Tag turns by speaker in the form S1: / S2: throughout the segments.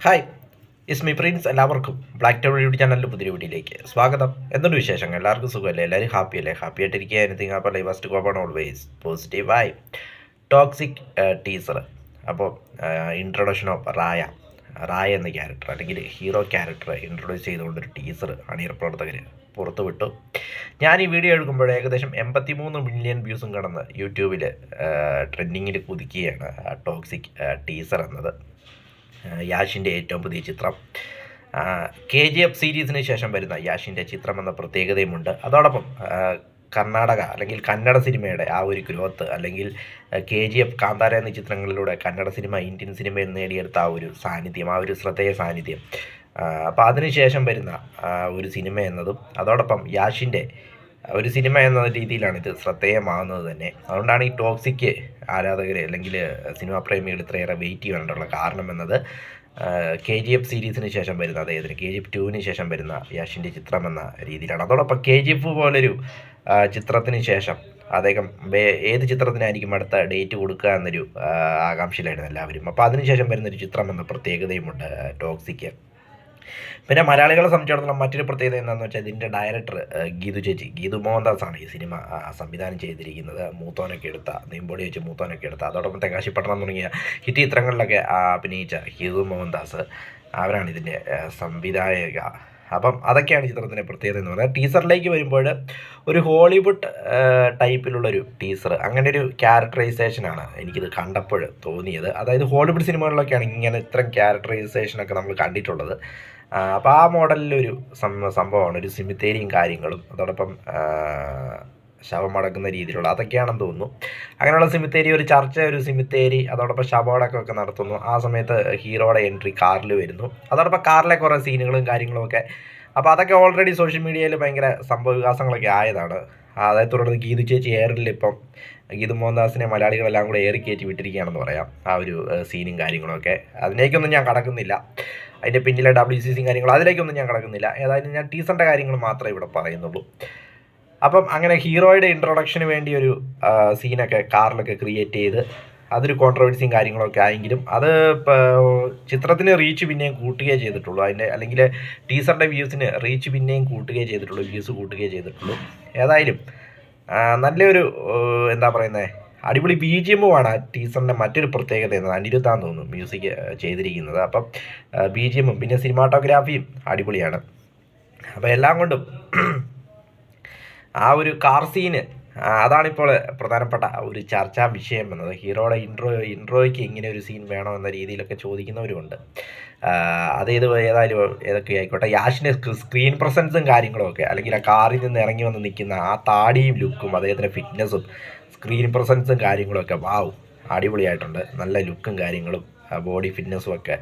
S1: Hi, is me Prince. എല്ലാവർക്കും black town YouTube ചാനലിൻ്റെ പുതിയ വീഡിയോയിലേക്ക് സ്വാഗതം. എന്തുണ്ട് വിശേഷങ്ങൾ? എല്ലാവർക്കും സുഖമല്ലേ? എല്ലാവരും ഹാപ്പി അല്ലേ? ഹാപ്പി ആയിട്ടിരിക്കുക. എനിത്തിങ് അപ്പോൾ live first go on always പോസിറ്റീവായി. Toxic teaser. അപ്പോൾ ഇൻട്രൊഡക്ഷൻ ഓഫ് റായ എന്ന ക്യാരക്ടർ അല്ലെങ്കിൽ ഹീറോ ക്യാരക്ടർ ഇൻട്രൊഡ്യൂസ് ചെയ്തുകൊണ്ടൊരു ടീസർ അണിയർ പ്രവർത്തകർ പുറത്തു വിട്ടു. ഞാൻ ഈ വീഡിയോ എടുക്കുമ്പോൾ ഏകദേശം 83 മില്യൺ വ്യൂസും കടന്ന് യൂട്യൂബിൽ ട്രെൻഡിങ്ങിൽ കുതിക്കുകയാണ് ടോക്സിക് ടീസർ എന്നത്. യാഷിൻ്റെ ഏറ്റവും പുതിയ ചിത്രം KGF സീരീസിന് ശേഷം വരുന്ന യാഷിൻ്റെ ചിത്രം എന്ന പ്രത്യേകതയുമുണ്ട്. അതോടൊപ്പം കർണാടക അല്ലെങ്കിൽ കന്നഡ സിനിമയുടെ ആ ഒരു ഗ്രോത്ത് അല്ലെങ്കിൽ KGF, കാന്താര എന്നീ ചിത്രങ്ങളിലൂടെ കന്നഡ സിനിമ ഇന്ത്യൻ സിനിമയിൽ നേടിയെടുത്ത ആ ഒരു സാന്നിധ്യം, ആ ഒരു ശ്രദ്ധേയ സാന്നിധ്യം, അപ്പോൾ അതിനുശേഷം വരുന്ന ഒരു സിനിമ എന്നതും അതോടൊപ്പം യാഷിൻ്റെ ഒരു സിനിമ എന്ന രീതിയിലാണ് ഇത് ശ്രദ്ധേയമാകുന്നത് തന്നെ. അതുകൊണ്ടാണ് ഈ ടോക്സിക് ആരാധകർ അല്ലെങ്കിൽ സിനിമാ പ്രേമികൾ ഇത്രയേറെ വെയിറ്റ് ചെയ്യാനുള്ള കാരണം എന്നത് KGF സീരീസിന് ശേഷം വരുന്ന അദ്ദേഹത്തിന് KGF 2 ശേഷം വരുന്ന യാഷിൻ്റെ ചിത്രം എന്ന രീതിയിലാണ്. അതോടൊപ്പം KGF പോലൊരു ചിത്രത്തിന് ശേഷം അദ്ദേഹം ഏത് ചിത്രത്തിനായിരിക്കും അടുത്ത ഡേറ്റ് കൊടുക്കുക എന്നൊരു ആകാംക്ഷയിലായിരുന്നു എല്ലാവരും. അപ്പോൾ അതിനുശേഷം വരുന്നൊരു ചിത്രം എന്ന പ്രത്യേകതയുമുണ്ട് ടോക്സിക്ക്. പിന്നെ മലയാളികളെ സംബന്ധിച്ചിടത്തോളം മറ്റൊരു പ്രത്യേകത എന്താണെന്ന് വെച്ചാൽ ഇതിൻ്റെ ഡയറക്ടർ ഗീതു മോഹൻദാസ് ആണ് ഈ സിനിമ സംവിധാനം ചെയ്തിരിക്കുന്നത്. മൂത്തോനൊക്കെ എടുത്ത നെയ്മ്പോടി വെച്ച് മൂത്തോനൊക്കെ എടുത്ത അതോടൊപ്പം തെങ്കാശിപ്പട്ടണം തുടങ്ങിയ ഹിറ്റ് ചിത്രങ്ങളിലൊക്കെ അഭിനയിച്ച ഗീതു മോഹൻദാസ് അവരാണ് ഇതിൻ്റെ സംവിധായക. അപ്പം അതൊക്കെയാണ് ചിത്രത്തിൻ്റെ പ്രത്യേകത എന്ന് പറയുന്നത്. ടീസറിലേക്ക് വരുമ്പോൾ ഒരു ഹോളിവുഡ് ടൈപ്പിലുള്ളൊരു ടീസർ, അങ്ങനെ ഒരു ക്യാരക്ടറൈസേഷനാണ് എനിക്കിത് കണ്ടപ്പോൾ തോന്നിയത്. അതായത് ഹോളിവുഡ് സിനിമകളിലൊക്കെയാണ് ഇങ്ങനെ ഇത്തരം ക്യാരക്ടറൈസേഷനൊക്കെ നമ്മൾ കണ്ടിട്ടുള്ളത്. അപ്പോൾ ആ മോഡലിലൊരു സംഭവമാണ്, ഒരു സിമിത്തേരിയും കാര്യങ്ങളും അതോടൊപ്പം ശവം അടക്കുന്ന രീതിയിലുള്ള അതൊക്കെയാണെന്ന് തോന്നുന്നു. അങ്ങനെയുള്ള സിമിത്തേരി, ഒരു സിമിത്തേരി അതോടൊപ്പം ശവമടക്കമൊക്കെ നടത്തുന്നു. ആ സമയത്ത് ഹീറോയുടെ എൻട്രി കാറിൽ വരുന്നു. അതോടൊപ്പം കാറിലെ കുറേ സീനുകളും കാര്യങ്ങളും ഒക്കെ. അപ്പോൾ അതൊക്കെ ഓൾറെഡി സോഷ്യൽ മീഡിയയിൽ ഭയങ്കര സംഭവ വികാസങ്ങളൊക്കെ ആയതാണ്. അതേ തുടർന്ന് ഗീതു ചേച്ചി എയറിലിപ്പം ഗീതു മോഹൻദാസിനെ മലയാളികളെല്ലാം കൂടെ ഏറി കയറ്റി വിട്ടിരിക്കുകയാണെന്ന് പറയാം. ആ ഒരു സീനും കാര്യങ്ങളൊക്കെ അതിലേക്കൊന്നും ഞാൻ കടക്കുന്നില്ല. അതിൻ്റെ പിന്നിലെ WCC കാര്യങ്ങൾ അതിലേക്കൊന്നും ഞാൻ കടക്കുന്നില്ല. ഏതായാലും ഞാൻ ടീസറിൻ്റെ കാര്യങ്ങൾ മാത്രമേ ഇവിടെ പറയുന്നുള്ളൂ. അപ്പം അങ്ങനെ ഹീറോയുടെ ഇൻട്രൊഡക്ഷന് വേണ്ടി ഒരു സീനൊക്കെ കാറിലൊക്കെ ക്രിയേറ്റ് ചെയ്ത് അതൊരു കോൺട്രവേഴ്സിയും കാര്യങ്ങളൊക്കെ ആയെങ്കിലും അത് ചിത്രത്തിന് റീച്ച് പിന്നെയും കൂട്ടുകയേ ചെയ്തിട്ടുള്ളൂ. അതിൻ്റെ അല്ലെങ്കിൽ ടീസറിൻ്റെ വ്യൂസിന് റീച്ച് പിന്നെയും കൂട്ടുകയേ ചെയ്തിട്ടുള്ളൂ, വ്യൂസ് കൂട്ടുകയേ ചെയ്തിട്ടുള്ളൂ. ഏതായാലും നല്ലൊരു എന്താ പറയുന്നത്, അടിപൊളി BGM-മാണ് ആ ടീസറിൻ്റെ മറ്റൊരു പ്രത്യേകത എന്നത്. അനിരുദ്ധാന്ന് തോന്നുന്നു മ്യൂസിക് ചെയ്തിരിക്കുന്നത്. അപ്പം BGM-ഉം പിന്നെ സിനിമാറ്റോഗ്രാഫിയും അടിപൊളിയാണ്. അപ്പോൾ എല്ലാം കൊണ്ടും ആ ഒരു കാർ സീന് അതാണിപ്പോൾ പ്രധാനപ്പെട്ട ഒരു ചർച്ചാ വിഷയം എന്നത്. ഹീറോയുടെ ഇൻട്രോയ്ക്ക് ഇങ്ങനെ ഒരു സീൻ വേണോ എന്ന രീതിയിലൊക്കെ ചോദിക്കുന്നവരുമുണ്ട്. ഏതായാലും ഏതൊക്കെ ആയിക്കോട്ടെ, യാഷിൻ്റെ സ്ക്രീൻ പ്രസൻസും കാര്യങ്ങളുമൊക്കെ അല്ലെങ്കിൽ ആ കാറിൽ നിന്ന് ഇറങ്ങി വന്ന് നിൽക്കുന്ന ആ താടിയും ലുക്കും അദ്ദേഹത്തിൻ്റെ ഫിറ്റ്നസ്സും സ്ക്രീൻ പ്രസൻസും കാര്യങ്ങളൊക്കെ അടിപൊളിയായിട്ടുണ്ട്. നല്ല ലുക്കും കാര്യങ്ങളും ബോഡി ഫിറ്റ്നസ്സും ഒക്കെ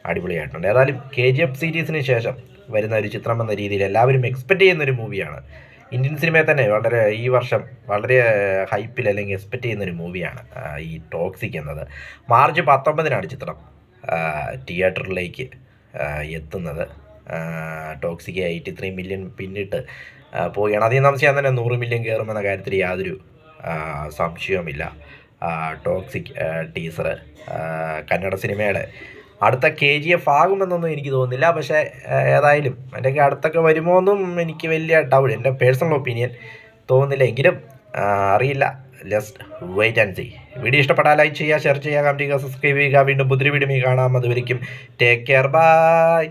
S1: അടിപൊളിയായിട്ടുണ്ട്. ഏതായാലും KGF സീരീസിന് ശേഷം വരുന്ന ഒരു ചിത്രം എന്ന രീതിയിൽ എല്ലാവരും എക്സ്പെക്റ്റ് ചെയ്യുന്നൊരു മൂവിയാണ്. ഇന്ത്യൻ സിനിമയെ തന്നെ ഈ വർഷം വളരെ ഹൈപ്പിൽ അല്ലെങ്കിൽ എക്സ്പെക്റ്റ് ചെയ്യുന്നൊരു മൂവിയാണ് ഈ ടോക്സിക് എന്നത്. മാർച്ച് 19 ചിത്രം തിയേറ്ററിലേക്ക് എത്തുന്നത്. ടോക്സിക് 83 മില്യൺ പിന്നിട്ട് പോവുകയാണ്. അധികം താമസിയാൻ തന്നെ 100 മില്യൺ കയറുമെന്ന കാര്യത്തിൽ യാതൊരു സംശയവുമില്ല. ടോക്സിക് ടീസർ കന്നഡ സിനിമയുടെ അടുത്ത KGF ആകുമെന്നൊന്നും എനിക്ക് തോന്നുന്നില്ല. പക്ഷേ ഏതായാലും അതിൻ്റെയൊക്കെ അടുത്തൊക്കെ വരുമോ എന്നും എനിക്ക് വലിയ ഡൗട്ട്, എൻ്റെ പേഴ്സണൽ ഒപ്പീനിയൻ തോന്നുന്നില്ല. എങ്കിലും അറിയില്ല. Just wait and see. Video ഇഷ്ടപ്പെട്ടാൽ ലൈക്ക് ചെയ്യുക, ഷെയർ ചെയ്യുക, കമൻറ്റ് ചെയ്യുക, സബ്സ്ക്രൈബ് ചെയ്യുക. വീണ്ടും പുതിയ വീഡിയോ കാണാം. അതുവരെയും ടേക്ക് കെയർ, ബൈ.